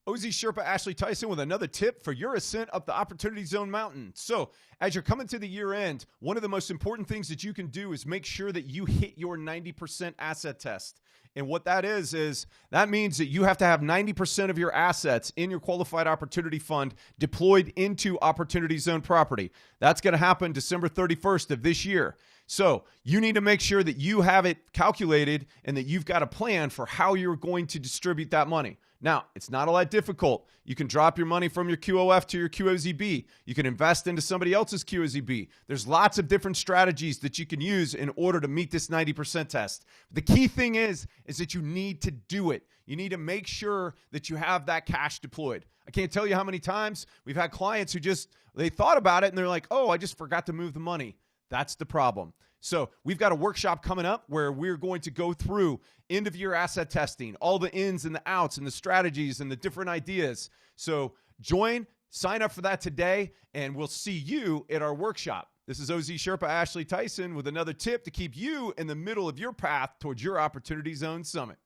OZ Sherpa Ashley Tison with another tip for your ascent up the Opportunity Zone mountain. So, as you're coming to the year end, one of the most important things that you can do is make sure that you hit your 90% asset test. And what that is that means that you have to have 90% of your assets in your qualified opportunity fund deployed into Opportunity Zone property. That's going to happen December 31st of this year. So you need to make sure that you have it calculated and that you've got a plan for how you're going to distribute that money. Now, it's not all that difficult. You can drop your money from your QOF to your QOZB. You can invest into somebody else's QOZB. There's lots of different strategies that you can use in order to meet this 90% test. The key thing is that you need to do it. You need to make sure that you have that cash deployed. I can't tell you how many times we've had clients who they thought about it and they're like, oh, I just forgot to move the money. That's the problem. So we've got a workshop coming up where we're going to go through end of year asset testing, all the ins and the outs and the strategies and the different ideas. So sign up for that today, and we'll see you at our workshop. This is OZ Sherpa Ashley Tison with another tip to keep you in the middle of your path towards your Opportunity Zone Summit.